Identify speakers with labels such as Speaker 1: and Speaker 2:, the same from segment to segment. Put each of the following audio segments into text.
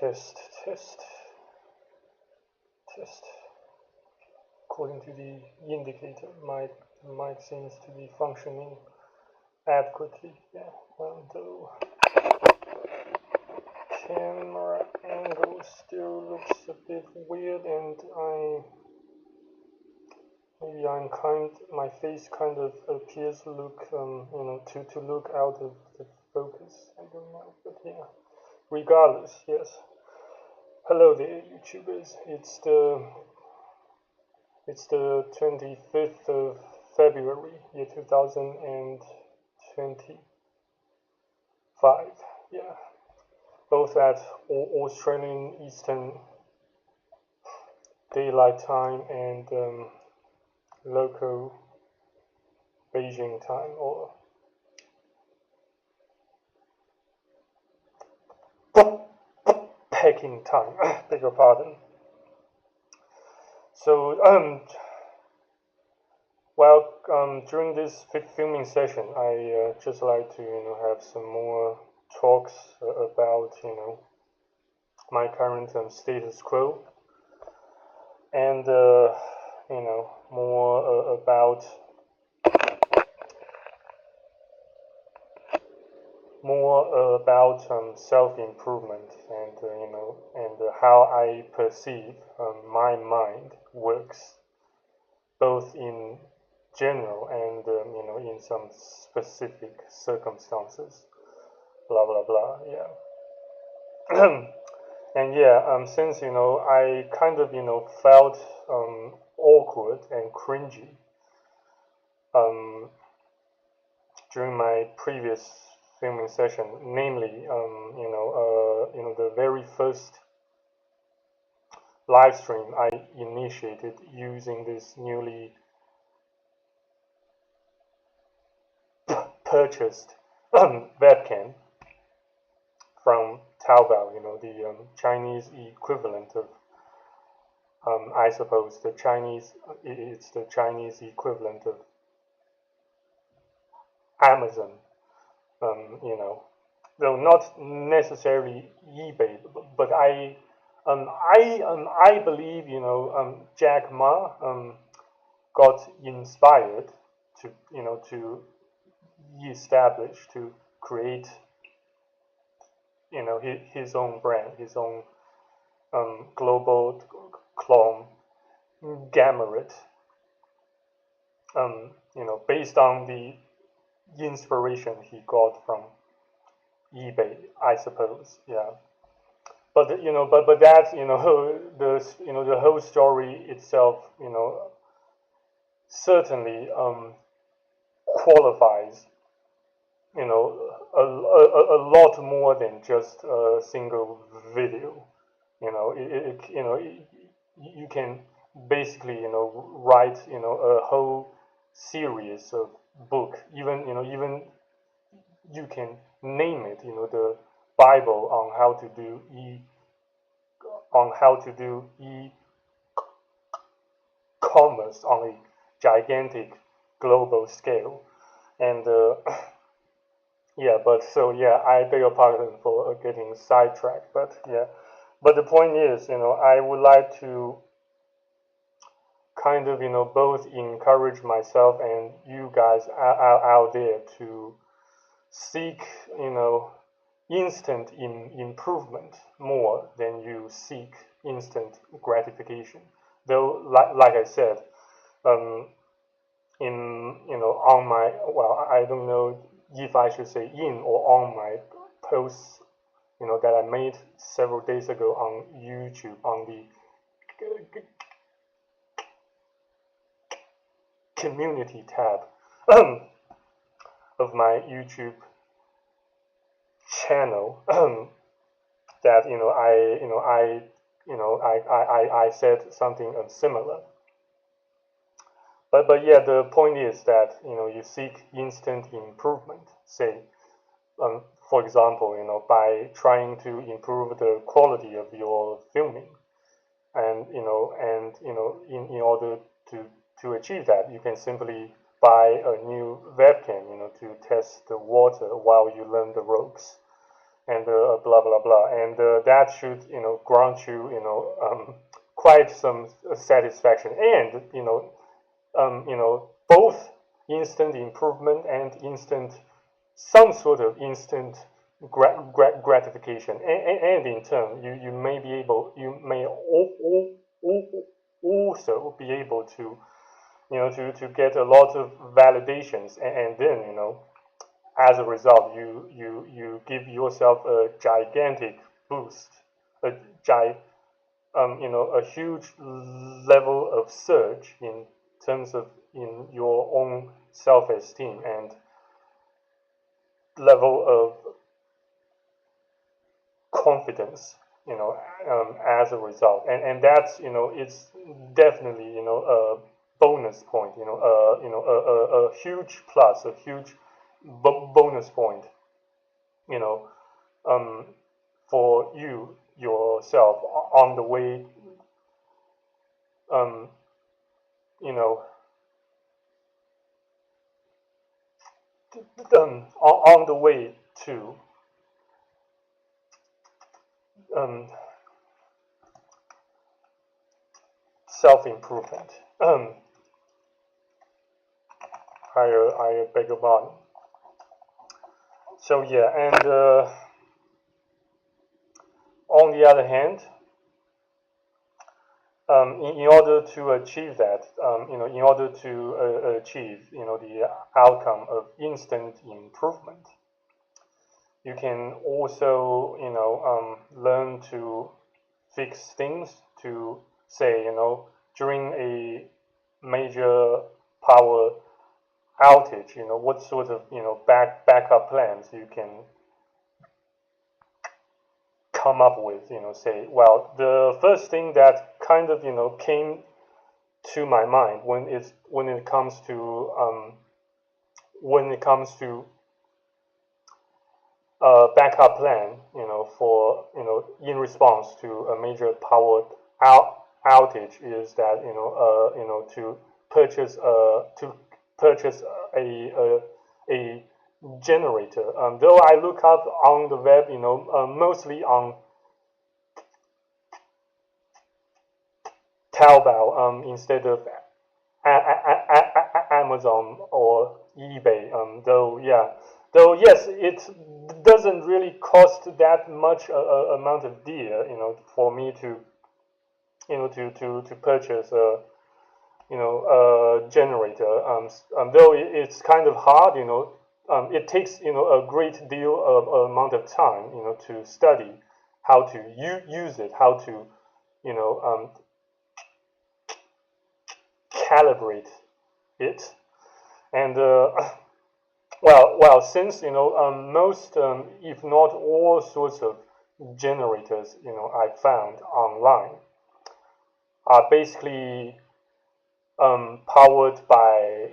Speaker 1: Test, test, test. According to the indicator, my mic seems to be functioning adequately. Yeah, although camera angle still looks a bit weird, and my face kind of appears to look, to look out of the focus. I don't know, but yeah. Regardless, yes. Hello there, YouTubers. It's the 25th of February, year 2025. Yeah, both at Australian Eastern Daylight Time and local Beijing time, or Peking time. Beg your pardon. So, during this filming session, I just like to have some more talks about my current status quo, and more about self-improvement, and how I perceive my mind works, both in general and in some specific circumstances. Blah blah blah. Yeah. And yeah, since I kind of felt awkward and cringy during my previous filming session, namely the very first live stream I initiated using this newly purchased webcam from Taobao, the Chinese equivalent of I suppose it's the Chinese equivalent of Amazon, though not necessarily eBay, but I believe Jack Ma got inspired to establish, to create his own brand, his own global conglomerate, based on the inspiration he got from eBay, I suppose. Yeah. But that the whole story itself certainly qualifies a lot more than just a single video. You can basically write a whole series of book. Even you can name it the Bible on how to do e-commerce on a gigantic global scale. And yeah, I beg your pardon for getting sidetracked, but the point is, I would like to kind of both encourage myself and you guys out there to seek instant improvement more than you seek instant gratification. Though, like I said, on my, I don't know if I should say in or on my posts that I made several days ago on YouTube, on the community tab of my YouTube channel, that I said something similar. But yeah, the point is that you seek instant improvement. Say, for example, by trying to improve the quality of your filming, and in order to achieve that, you can simply buy a new webcam, to test the water while you learn the ropes. and blah blah blah, and that should grant you quite some satisfaction, and both instant improvement and some sort of instant gratification, and in turn you may also be able to to get a lot of validations, and then as a result you give yourself a gigantic boost, a a huge level of surge in terms of in your own self-esteem and level of confidence, as a result, and that's it's definitely a bonus point, a huge plus, a huge bonus point, you know, for you yourself on the way, um, you know, on the way to self-improvement. I beg your pardon. So yeah, and on the other hand, in order to achieve that, in order to achieve, the outcome of instant improvement, you can also, learn to fix things, to say, during a major power outage, what sort of, backup plans you can come up with, say, well, the first thing that kind of, came to my mind when it comes to backup plan, for in response to a major power outage, is that to purchase a generator. Though I look up on the web, mostly on Taobao instead of Amazon or eBay. Though yes, it doesn't really cost that much amount of deal, for me to to purchase a generator. Though it's kind of hard, it takes a great deal of amount of time, to study how to use it, how to calibrate it, and well, since most, if not all sorts of generators I found online are basically powered by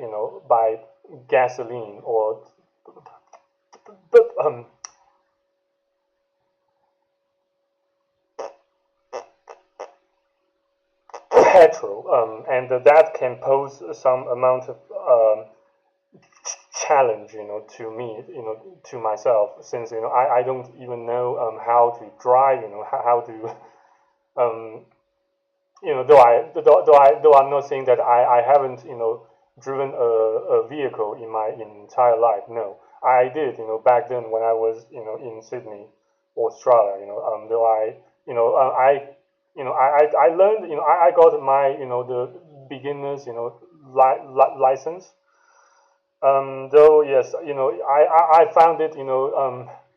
Speaker 1: by gasoline or petrol, and that can pose some amount of challenge, to me, to myself, since I don't even know how to drive, how to though I'm not saying that I haven't driven a vehicle in my entire life. No, I did back then when I was in Sydney, Australia. Though I learned I got my the beginners license. Though yes, I found it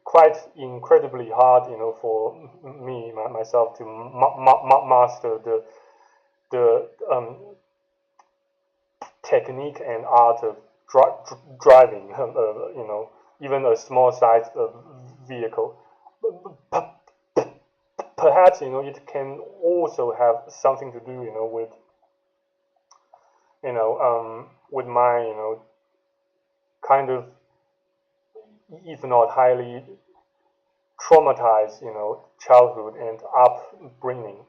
Speaker 1: quite incredibly hard for me myself to master the technique and art of driving even a small sized vehicle. Perhaps it can also have something to do with my kind of, if not highly traumatized childhood and upbringing,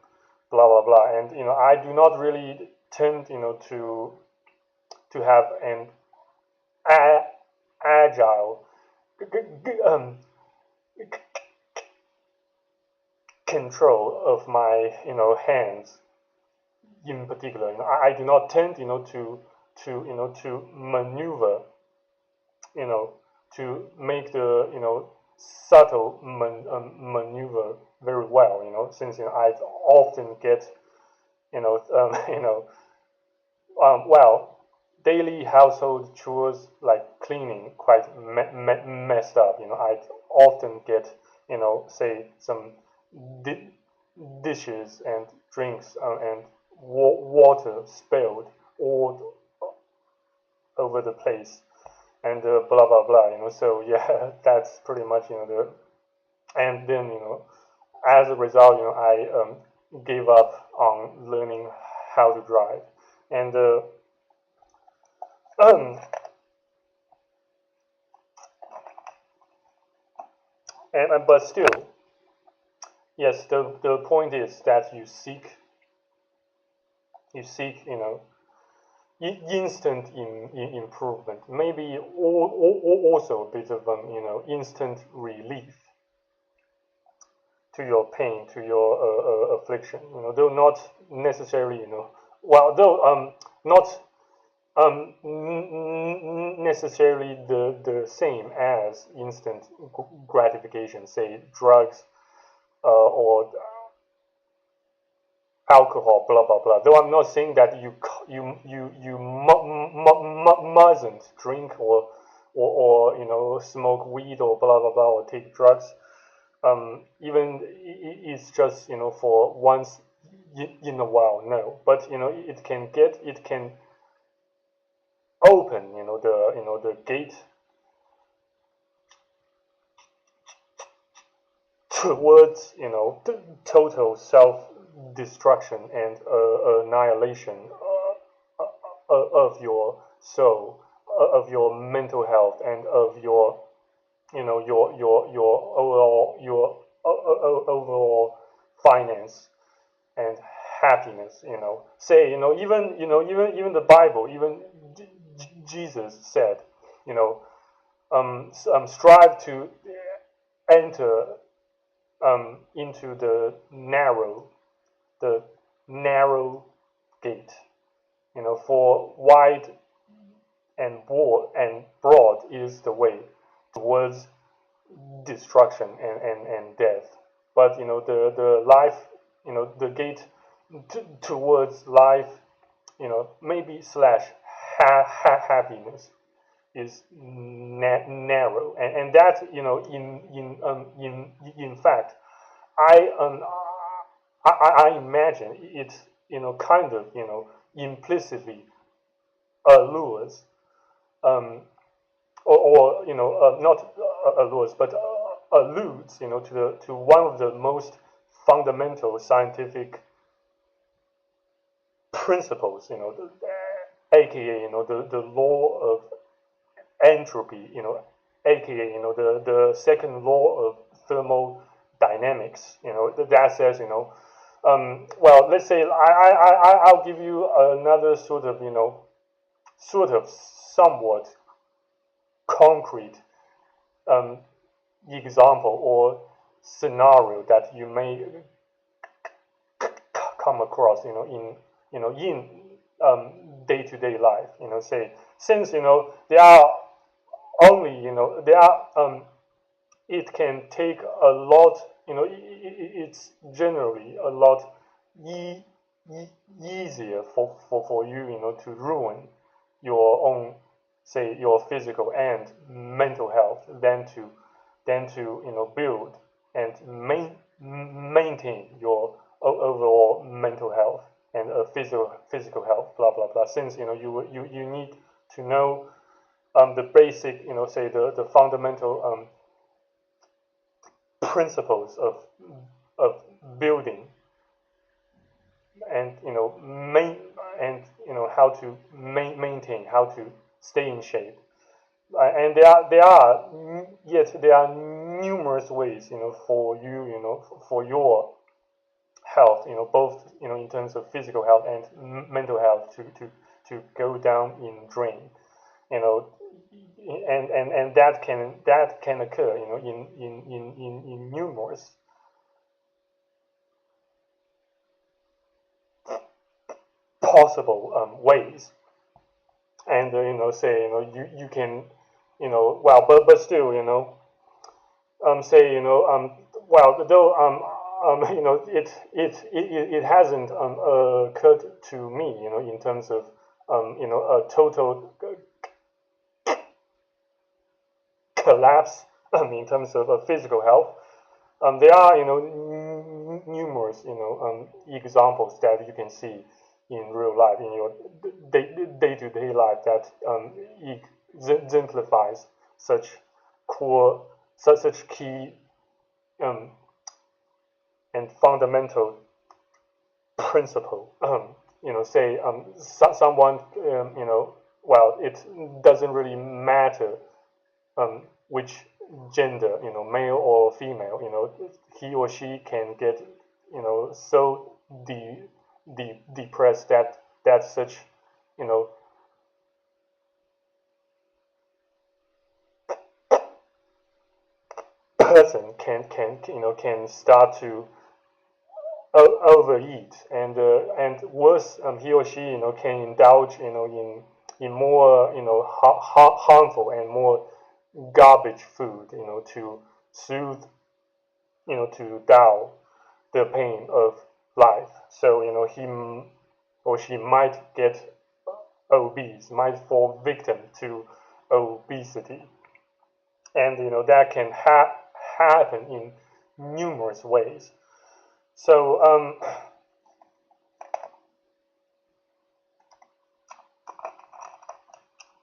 Speaker 1: blah blah blah, and I do not really tend to have an agile control of my hands in particular. I do not tend to maneuver, to make the subtle maneuver very well, since I often get well, daily household chores like cleaning quite messed up. I often get say some di dishes and drinks and water spilled all over the place, and blah blah blah. So yeah, that's pretty much the. And then as a result, I gave up on learning how to drive, and um, but still, yes, the point is that you seek instant improvement, maybe also a bit of instant relief to your pain, to your affliction. Though not necessarily, well, though not necessarily the same as instant gratification, say drugs or alcohol, blah blah blah. Though I'm not saying that you mustn't drink or smoke weed or blah blah blah or take drugs. Even it's just for once in a while, no. But it can open the gate towards total self-destruction and annihilation of your soul, of your mental health, and of your your overall finance and happiness. Say even the Bible, even Jesus said, strive to enter into the narrow gate. For wide and broad is the way towards destruction and death. But the life, the gate towards life, maybe slash happiness is narrow, and that in fact, I imagine it kind of implicitly allures or not allures but alludes to one of the most fundamental scientific principles, aka the law of entropy, aka the second law of thermodynamics, that says well, let's say I'll give you another sort of somewhat concrete example or scenario that you may come across in day-to-day life. Say, since there are only there are it can take a lot, it's generally a lot easier for you to ruin your own, say, your physical and mental health than to build and maintain your overall mental health and physical health, blah blah blah. Since you need to know the basic, say the fundamental principles of building, and how to maintain, how to stay in shape. And there are numerous ways for you, for your health, both in terms of physical health and mental health to go down in drain, and that can occur in numerous possible ways, and say you can well, but still say well, though it hasn't occurred to me in terms of a total collapse in terms of physical health. There are numerous examples that you can see in real life, in your day-to-day life, that exemplifies such key and fundamental principle. Say someone well, it doesn't really matter which gender, male or female, he or she can get so depressed that such person can start to overeat, and worse, he or she can indulge in more harmful and more garbage food to soothe to dull the pain of life. So he or she might get obese, might fall victim to obesity, and that can happen in numerous ways. So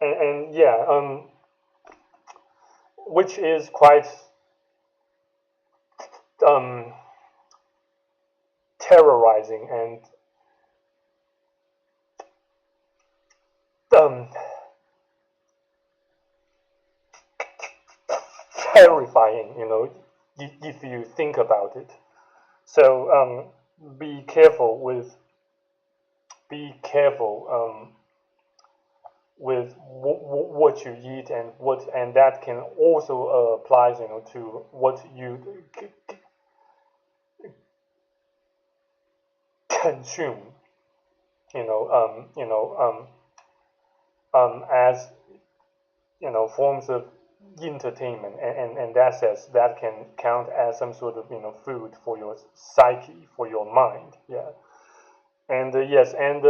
Speaker 1: and yeah, which is quite terrorizing and terrifying, if you think about it. So be careful with what you eat, and that can also apply to what you consume as forms of entertainment and assets that can count as some sort of food for your psyche, for your mind. Yeah. And yes, and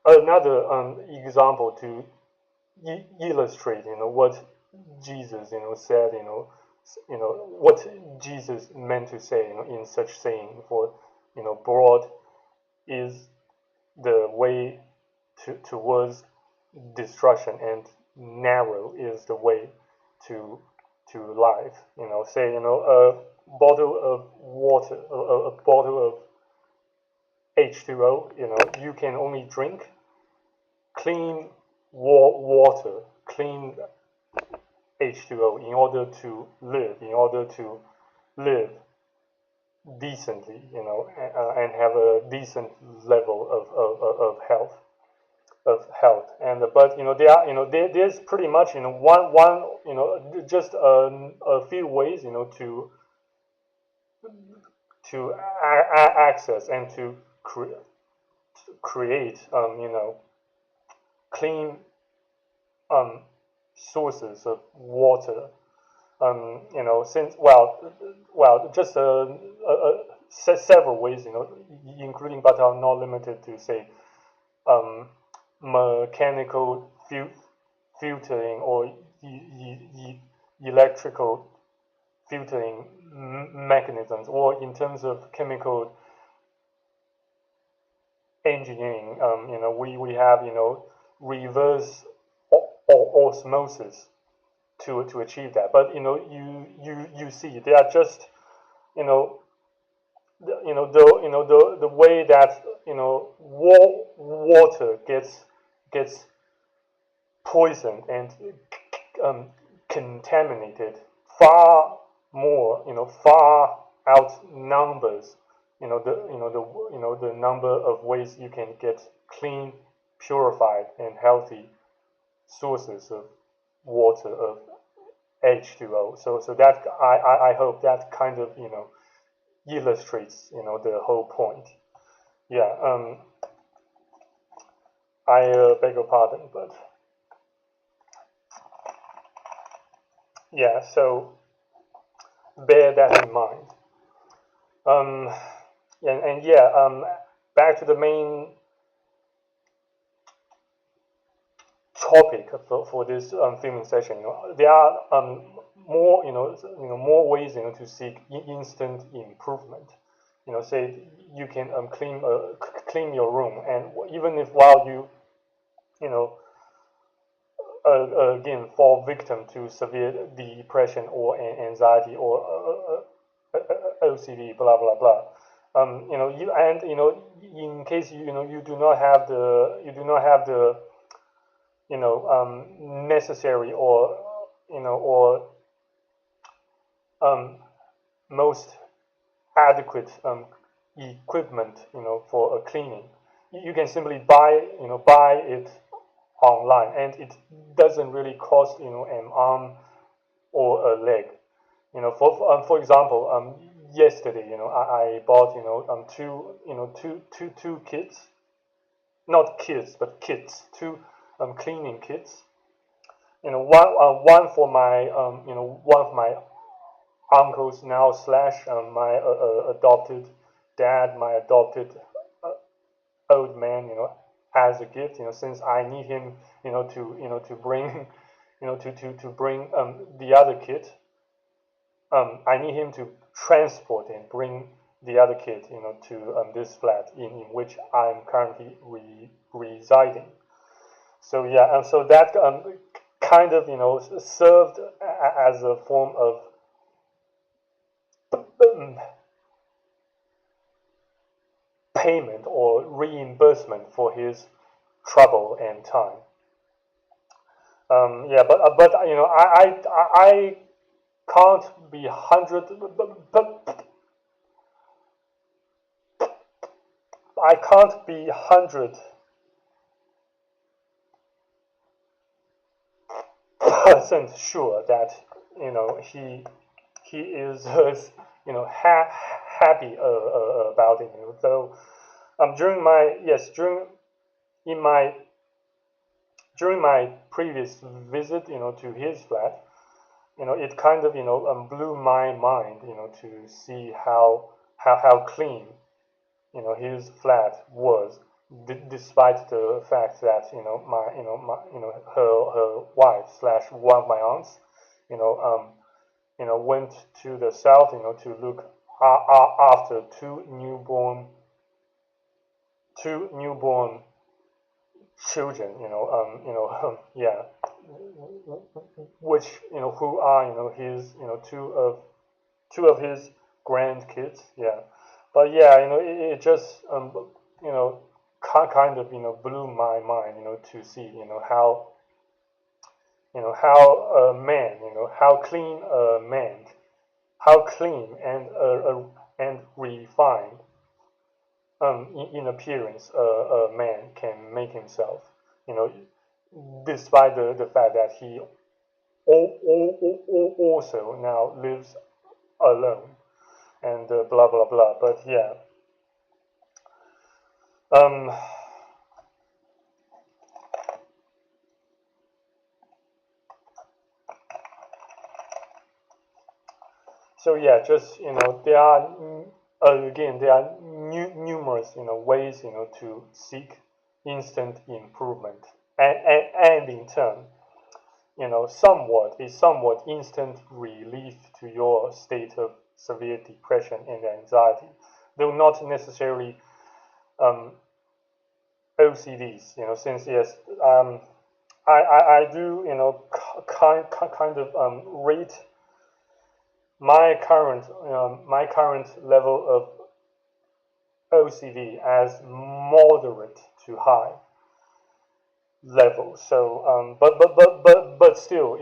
Speaker 1: another example to illustrate what Jesus said, what Jesus meant to say in such saying, for broad is the way towards destruction, and narrow is the way to life. Say a bottle of water, a bottle of H2O, you can only drink clean water, clean H2O in order to live decently, and have a decent level of health. And but there are there's pretty much one just a few ways to access and to create clean sources of water. Since just several ways, including, but are not limited to, say, mechanical filtering or electrical filtering mechanisms, or in terms of chemical engineering. We have reverse osmosis to achieve that. But you see, they are just the way that water gets poisoned and contaminated far more, far outnumbers the number of ways you can get clean, purified, and healthy sources of water, of H2O. So that I hope that kind of illustrates the whole point. Yeah. I beg your pardon, but yeah, so bear that in mind. And yeah, back to the main topic for this filming session. There are more more ways to seek instant improvement. Say you can clean your room, and even if while you know again fall victim to severe depression or anxiety or OCD, blah blah blah. In case you do not have the necessary or most adequate equipment for a cleaning, you can simply buy it online, and it doesn't really cost an arm or a leg. For example, yesterday I bought two kits, not kids but kits, two cleaning kits. One for my one of my uncles now slash my adopted dad, my adopted old man, as a gift, since I need him, to bring, to bring the other kid. I need him to transport and bring the other kid, to this flat in which I'm currently residing. So yeah, so that kind of served as a form of payment or reimbursement for his trouble and time. Yeah, but I can't be 100, but I can't be 100% sure that he is happy about it. Though during my during my previous visit to his flat, it kind of blew my mind to see how clean his flat was, despite the fact that her wife slash one of my aunts went to the south to look after two newborn children, yeah, which who are his two of his grandkids, yeah. But yeah, it just kind of blew my mind, to see how how a man, how clean a man, how clean and refined in appearance a man can make himself, despite the fact that he also now lives alone and blah blah blah. But yeah, so yeah, just there are again there are numerous ways to seek instant improvement, and in turn somewhat instant relief to your state of severe depression and anxiety, though not necessarily OCDs. Since yes, I do kind of rate my current level of OCD as moderate to high level. So, but still,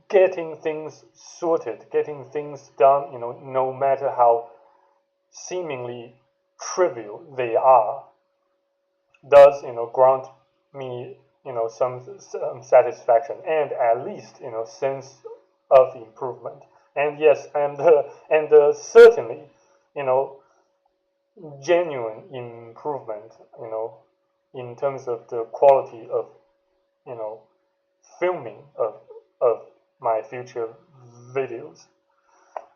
Speaker 1: getting things sorted, getting things done, no matter how seemingly trivial they are, does grant me some satisfaction and at least sense of improvement. And yes, and certainly genuine improvement in terms of the quality of, filming of my future videos.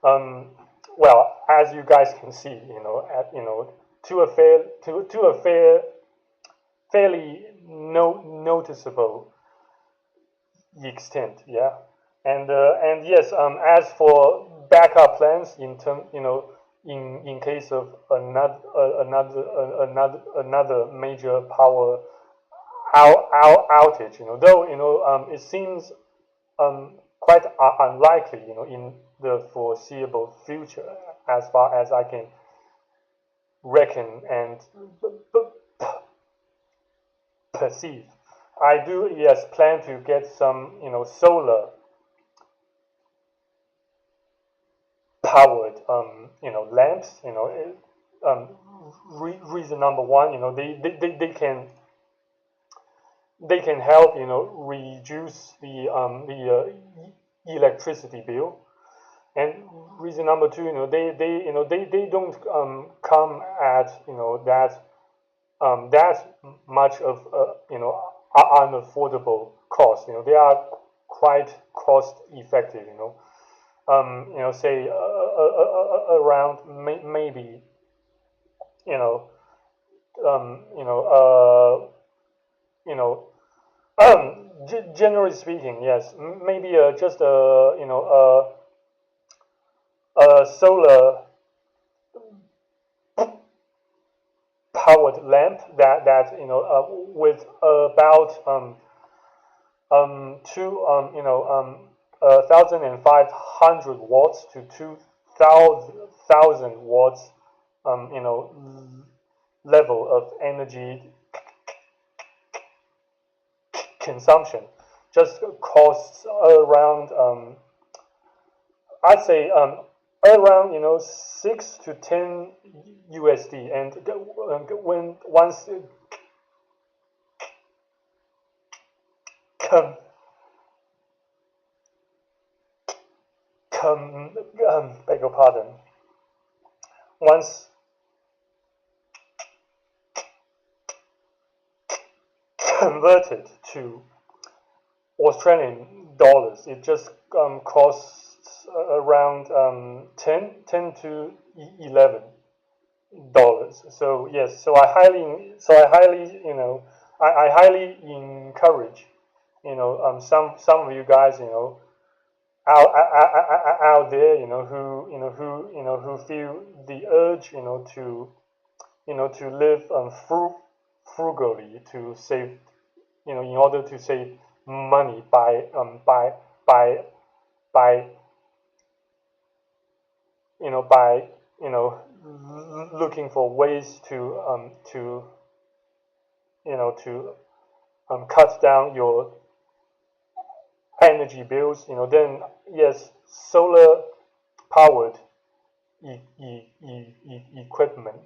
Speaker 1: Well, as you guys can see, to a fairly noticeable extent, yeah. And yes, as for backup plans in case of another major power outage, though it seems quite unlikely, in the foreseeable future, as far as I can reckon and perceive. I do, yes, plan to get some, solar powered, lamps. Reason number one, they can help, reduce the electricity bill. And reason number two, they don't come at that much of unaffordable cost. They are quite cost effective. Say around maybe you know generally speaking, yes, maybe just a solar powered lamp that with about 1,500 watts to 2,000 watts level of energy consumption just costs around I'd say around 6 to 10 USD, and when once beg your pardon, once converted to Australian dollars, it just costs around 10 to 11 dollars. So yes, so I highly I highly encourage some of you guys out there who feel the urge to live frugally, to save in order to save money by looking for ways to cut down your energy bills, then yes, solar powered equipment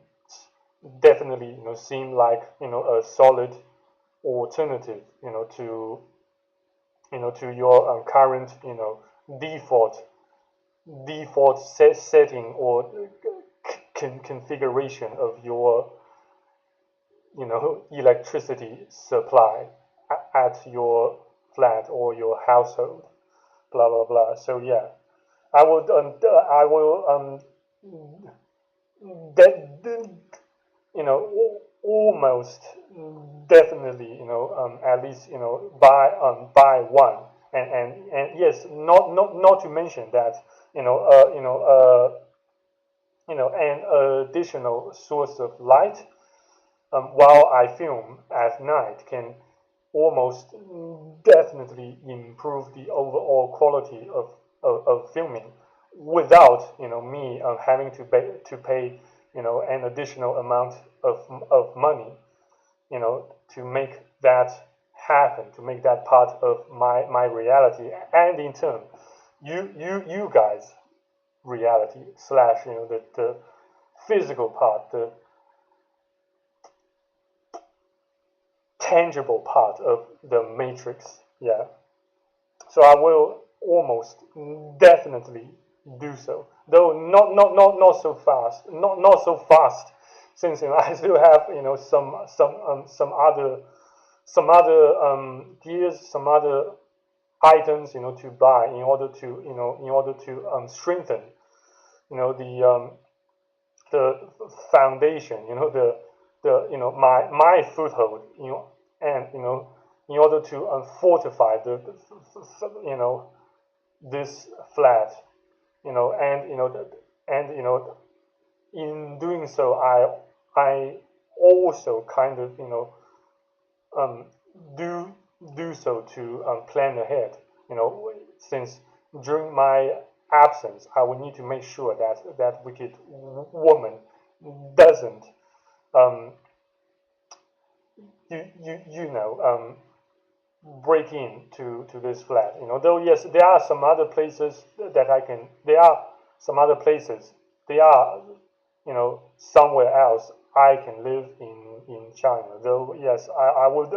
Speaker 1: definitely seem like a solid alternative to to your current default setting or configuration of your electricity supply at your flat or your household, blah blah blah. So yeah, I will almost definitely at least buy one, and yes, not to mention that an additional source of light while I film at night can almost definitely improve the overall quality of filming without me having to pay an additional amount of money to make that happen, to make that part of my reality, and in turn you guys reality slash the physical part, the tangible part of the matrix. Yeah, so I will almost definitely do so, though not so fast, not so fast, since I still have some other gears, some other items to buy in order to strengthen the foundation, the my foothold, and in order to fortify this flat, and in doing so, I also kind of do so to plan ahead. Since during my absence, I will need to make sure that wicked woman doesn't break into this flat. Though yes, there are some other places that I can. There are some other places. There are somewhere else I can live in China. Though yes, I would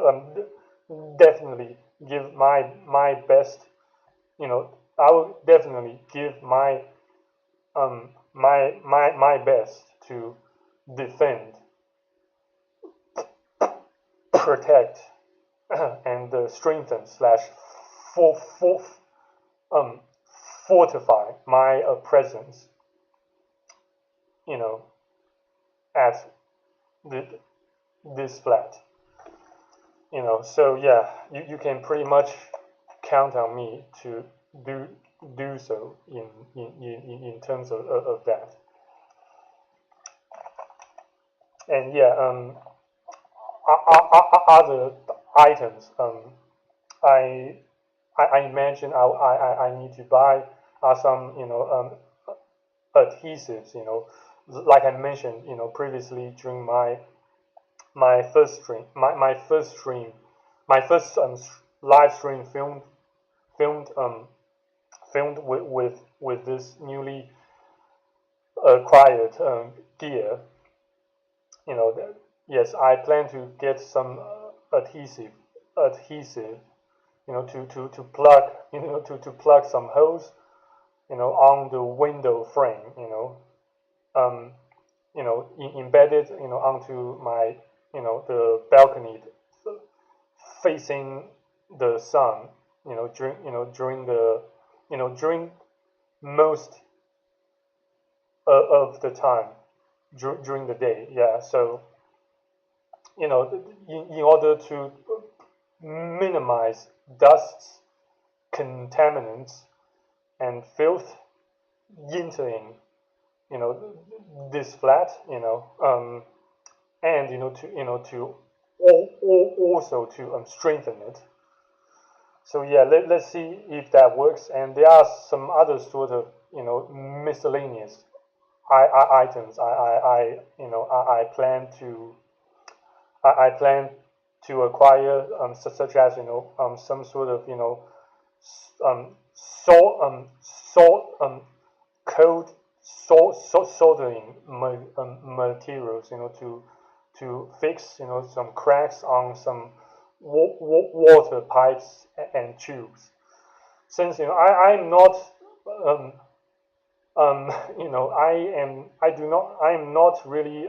Speaker 1: definitely give my best. I will definitely give my best to defend, protect, and strengthen slash for, for, fortify my presence at this flat. So yeah, you can pretty much count on me to do so in terms of that. And yeah, other items I imagine I need to buy are some adhesives. Like I mentioned previously during my first stream, my first live stream filmed with this newly acquired gear. Yes, I plan to get some adhesive, to plug, to plug some holes, on the window frame, embedded, onto my, the balcony facing the sun, during most of the time during the day. Yeah, so in order to minimize dusts, contaminants, and filth entering this flat, and to also to strengthen it. So yeah, let's see if that works. And there are some other sort of miscellaneous items I plan to acquire, such as some sort of cold soldering materials to fix some cracks on some water pipes and tubes. Since I'm not I am not really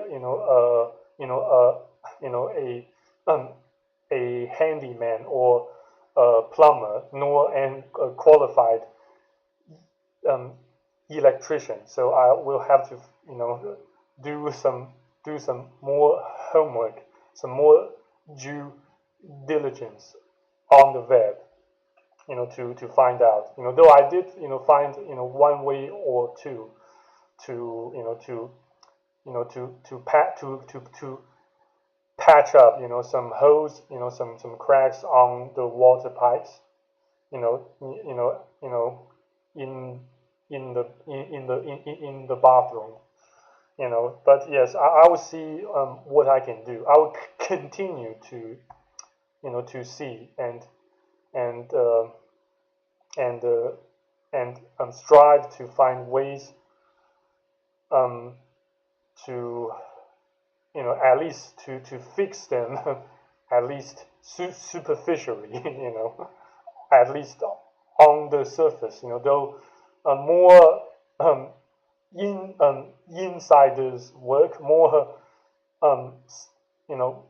Speaker 1: a handyman or a plumber, nor a qualified electrician. So I will have to do some more homework, some more due diligence on the web, to find out. Though I did find one way or two to patch up some holes, some cracks on the water pipes, in the bathroom. But yes, I will see what I can do. I will continue to see and strive to find ways to at least to fix them at least superficially, at least on the surface, though more insiders work, more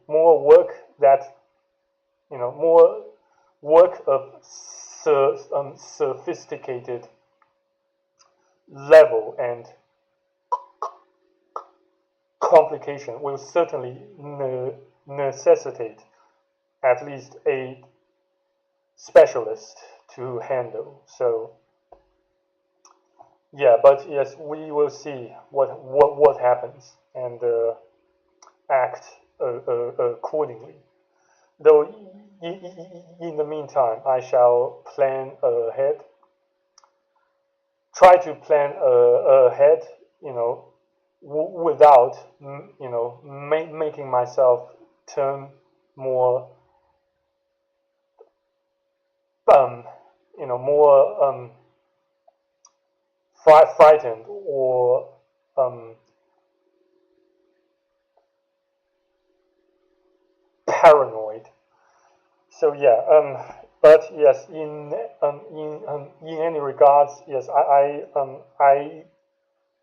Speaker 1: more work that, more work of sophisticated level and complication will certainly necessitate at least a specialist to handle. So yeah, but yes, we will see what happens and act accordingly. Though in the meantime, I shall plan ahead. Try to plan ahead, without making myself turn more more frightened or paranoid. So yeah, but yes, in any regards, yes,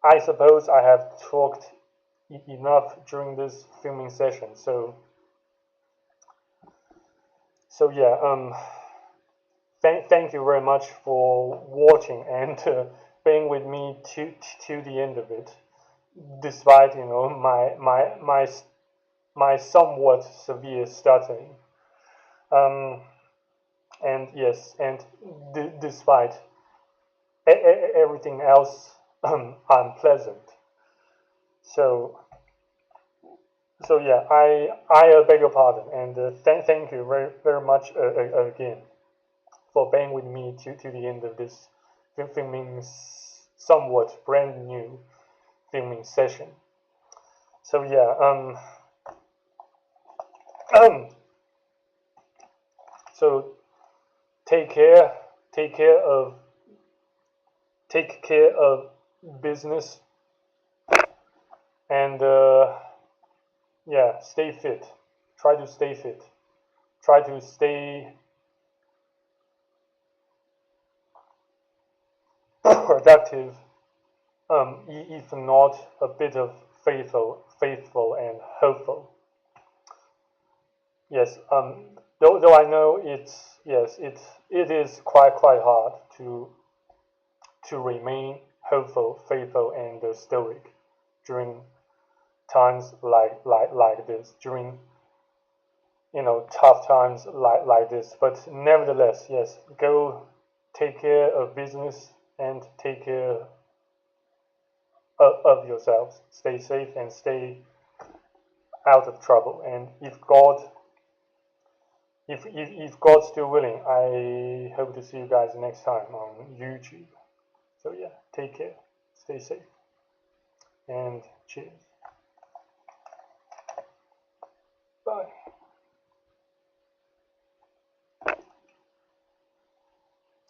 Speaker 1: I suppose I have talked enough during this filming session. So yeah, thank you very much for watching and being with me to the end of it, despite my somewhat severe stuttering. And yes, and despite everything else unpleasant. So yeah, I beg your pardon, and thank you very much again for being with me to the end of this filming, somewhat brand new filming session. So yeah, so take care of business, and yeah, stay fit. Try to stay fit. Try to stay productive, if not a bit of faithful and hopeful. Yes, though I know it is quite hard to remain hopeful, faithful, and stoic during times like this, during tough times like this. But nevertheless, yes, go take care of business and take care of yourselves. Stay safe and stay out of trouble. And if God's still willing, I hope to see you guys next time on YouTube. So yeah, take care, stay safe, and cheers.